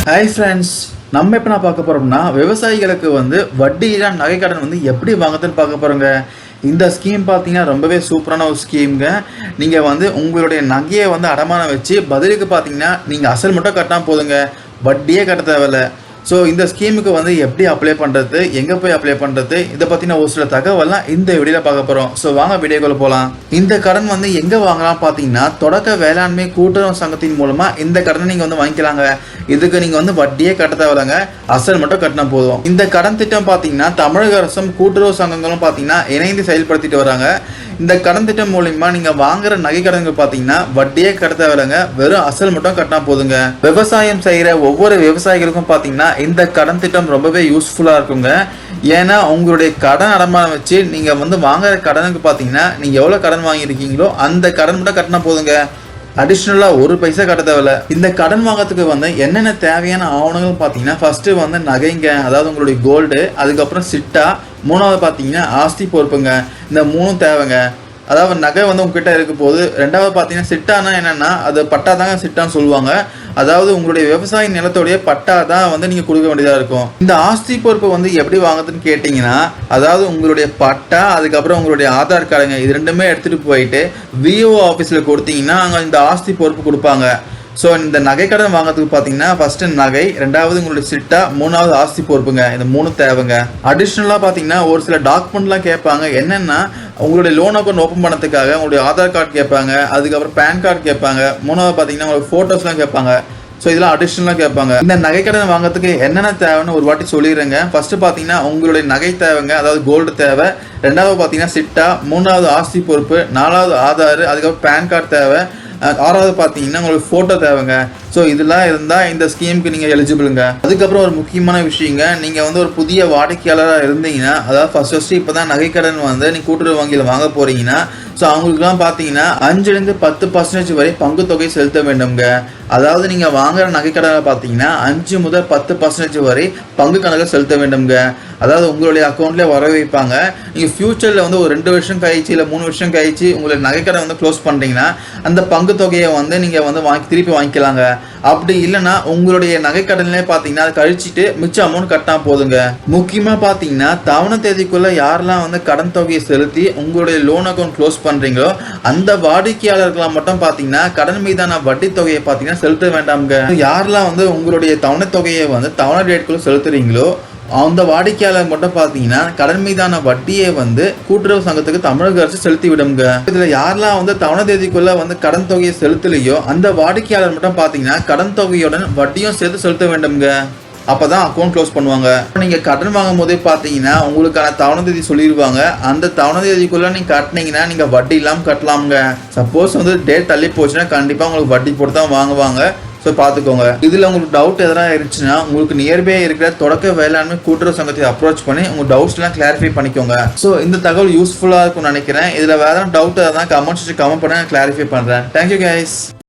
Hi friends, நம்ம இப்போ நான் பார்க்க போகிறோம்னா விவசாயிகளுக்கு வட்டியில்லா நகைக்கடன் எப்படி வாங்குறதுன்னு பார்க்க போகிறோங்க. இந்த ஸ்கீம் பார்த்தீங்கன்னா ரொம்பவே சூப்பரான ஒரு ஸ்கீம்ங்க. நீங்கள் உங்களுடைய நகையை அடமானம் வச்சு பதிலுக்கு பார்த்தீங்கன்னா நீங்கள் அசல் மட்டும் கட்டினா போதுங்க, வட்டியே கட்ட தேவையில்ல. ஸோ இந்த ஸ்கீமுக்கு எப்படி அப்ளை பண்ணுறது, எங்கே போய் அப்ளை பண்ணுறது, இதை பற்றின ஒரு சில தகவலாம் இந்த வீடியோவில் பார்க்க போகிறோம். ஸோ வாங்க வீடியோக்குள்ள போகலாம். இந்த கடன் எங்கே வாங்கலாம் பார்த்தீங்கன்னா தொடக்க வேளாண்மை கூட்டுறவு சங்கத்தின் மூலமாக இந்த கடனை நீங்கள் வாங்கிக்கலாங்க. இதுக்கு நீங்கள் வட்டியே கட்ட தேவையில்லைங்க, அசல் மட்டும் கட்டினா போதும். இந்த கடன் திட்டம் பார்த்தீங்கன்னா தமிழக அரசும் கூட்டுறவு சங்கங்களும் பார்த்தீங்கன்னா இணைந்து செயல்படுத்திட்டு வராங்க. இந்த கடன் திட்டம் மூலியமா நீங்க வாங்குற நகை கடன்கள் பார்த்தீங்கன்னா வட்டியே கட்ட தேவையில்லைங்க, வெறும் அசல் மட்டும் கட்டினா போதுங்க. விவசாயம் செய்யற ஒவ்வொரு விவசாயிகளுக்கும் பார்த்தீங்கன்னா இந்த கடன் திட்டம் ரொம்பவே யூஸ்ஃபுல்லா இருக்குங்க. ஏன்னா உங்களுடைய கடன் அடமானம் வச்சு நீங்க வாங்குற கடனுக்கு பார்த்தீங்கன்னா நீங்க எவ்வளவு கடன் வாங்கியிருக்கீங்களோ அந்த கடன் மட்டும் கட்டினா போதுங்க, அடிஷ்னலா ஒரு பைசா கட்ட தேவையில்ல. இந்த கடன் வாங்கறதுக்கு என்னென்ன தேவையான ஆவணங்கள் பார்த்தீங்கன்னா ஃபர்ஸ்ட் நகைங்க, அதாவது உங்களுடைய கோல்டு, அதுக்கப்புறம் சிட்டா, மூணாவது பார்த்தீங்கன்னா ஆஸ்தி பொறுப்புங்க. இந்த மூணும் தேவைங்க. அதாவது நகை உங்ககிட்ட இருக்க போது. ரெண்டாவது பார்த்தீங்கன்னா சிட்டானா என்னன்னா அது பட்டா தாங்க சிட்டான்னு சொல்லுவாங்க. அதாவது உங்களுடைய விவசாய நிலத்தோடைய பட்டா தான் நீங்கள் கொடுக்க வேண்டியதாக இருக்கும். இந்த ஆஸ்தி பொறுப்பு எப்படி வாங்குறதுன்னு கேட்டிங்கன்னா, அதாவது உங்களுடைய பட்டா, அதுக்கப்புறம் உங்களுடைய ஆதார் கார்டுங்க, இது ரெண்டுமே எடுத்துகிட்டு போயிட்டு விஓ ஆஃபீஸில் கொடுத்தீங்கன்னா அங்கே இந்த ஆஸ்தி பொறுப்பு கொடுப்பாங்க. ஸோ இந்த நகை கடன் வாங்குறதுக்கு பார்த்தீங்கன்னா ஃபர்ஸ்ட் நகை, ரெண்டாவது உங்களுடைய சிட்டா, மூணாவது ஆஸ்தி பொறுப்புங்க. இந்த மூணு தேவைங்க. அடிஷ்னலாக பார்த்தீங்கன்னா ஒரு சில டாக்குமெண்ட்லாம் கேட்பாங்க. என்னென்னா உங்களுடைய லோன் அக்கௌண்ட் ஓப்பன் பண்ணதுக்காக உங்களுடைய ஆதார் கார்டு கேட்பாங்க, அதுக்கப்புறம் பேன் கார்டு கேட்பாங்க, மூணாவது பார்த்தீங்கன்னா உங்களுக்கு ஃபோட்டோஸ்லாம் கேட்பாங்க. ஸோ இதெல்லாம் அடிஷ்னலாக கேட்பாங்க. இந்த நகைக்கடன் வாங்குறதுக்கு என்னென்ன தேவைன்னு ஒரு வாட்டி சொல்லிடுறேங்க. ஃபர்ஸ்ட் பார்த்தீங்கன்னா உங்களுடைய நகை தேவைங்க, அதாவது கோல்டு தேவை, ரெண்டாவது பார்த்தீங்கன்னா சிட்டா, மூணாவது ஆஸ்தி பொறுப்பு, நாலாவது ஆதார், அதுக்கப்புறம் பேன் கார்டு தேவை, ஆறாவது பார்த்தீங்கன்னா உங்களுக்கு ஃபோட்டோ தேவைங்க. ஸோ இதெல்லாம் இருந்தால் இந்த ஸ்கீமுக்கு நீங்கள் எலிஜிபிளுங்க. அதுக்கப்புறம் ஒரு முக்கியமான விஷயங்க, நீங்கள் ஒரு புதிய வாடிக்கையாளராக இருந்தீங்கன்னா, அதாவது ஃபர்ஸ்ட் இப்போ தான் நகைக்கடன் நீங்கள் கூட்டுறவு வங்கியில் வாங்க போகிறீங்கன்னா, ஸோ அவங்களுக்குலாம் பார்த்தீங்கன்னா 5லேருந்து 10% வரை பங்கு தொகை செலுத்த வேண்டும்ங்க. அதாவது நீங்கள் வாங்குற நகைக்கடனை பார்த்தீங்கன்னா 5 முதல் 10% வரை பங்கு கணக்கில் செலுத்த வேண்டும்ங்க. அதாவது உங்களுடைய அக்கௌண்ட்லேயே வர வைப்பாங்க. நீங்கள் ஃபியூச்சரில் ஒரு 2 வருஷம் கழிச்சு இல்லை 3 வருஷம் கழிச்சு உங்களுடைய நகைக்கடை க்ளோஸ் பண்ணுறீங்கன்னா அந்த பங்கு தொகையை நீங்கள் திருப்பி வாங்கிக்கலாங்க. அப்படி இல்லைன்னா உங்களுடைய நகைக்கடன்லேயே பார்த்தீங்கன்னா அதை கழிச்சிட்டு மிச்ச அமௌண்ட் கட்டினா போதுங்க. முக்கியமாக பார்த்தீங்கன்னா தவணை தேதிக்குள்ளே யாரெல்லாம் கடன் தொகையை செலுத்தி உங்களுடைய லோன் அக்கௌண்ட் க்ளோஸ் பண்ணுறீங்களோ அந்த வாடிக்கையாளர்களாக மட்டும் பார்த்தீங்கன்னா கடன் மீதான வட்டி தொகையை பார்த்தீங்கன்னா செலுத்த வேண்டாம்ங்க. யாரெல்லாம் உங்களுடைய தவணை தொகையை தவணை டேட்குள்ளே செலுத்துறீங்களோ அந்த வாடிக்கையாளர் மட்டும் பார்த்தீங்கன்னா கடன் மீதான வட்டியை கூட்டுறவு சங்கத்துக்கு தமிழக அரசு செலுத்தி விடுங்க. இதுல யாரெல்லாம் தவணை தேதிக்குள்ள கடன் தொகையை செலுத்தலையோ அந்த வாடிக்கையாளர் மட்டும் பார்த்தீங்கன்னா கடன் தொகையுடன் வட்டியும் சேர்த்து செலுத்த வேண்டும்ங்க. அப்பதான் அக்கௌண்ட் க்ளோஸ் பண்ணுவாங்க. நீங்க கடன் வாங்கும் போதே பார்த்தீங்கன்னா உங்களுக்கான தவணை தேதி சொல்லிடுவாங்க. அந்த தவணை தேதிக்குள்ள நீங்க கட்டினீங்கன்னா நீங்க வட்டி இல்லாமல் கட்டலாமுங்க. சப்போஸ் டேட் தள்ளி போச்சுன்னா கண்டிப்பா உங்களுக்கு வட்டி போட்டு தான் வாங்குவாங்க. ஸோ பார்த்துக்கோங்க. இதில் உங்களுக்கு டவுட் எதனா இருந்துச்சுன்னா உங்களுக்கு நியர்பை இருக்கிற தொடக்க வேளாண்மை கூட்டுறவு சங்கத்தை அப்ரோச் பண்ணி உங்கள் டவுட்ஸ்லாம் கிளாரிஃபை பண்ணிக்கோங்க. ஸோ இந்த தகவல் யூஸ்ஃபுல்லாக இருக்கும்னு நினைக்கிறேன். இதில் வேறு டவுட் எதனா கமெண்ட் பண்ணி கிளாரிஃபை பண்ணுறேன். Thank you guys.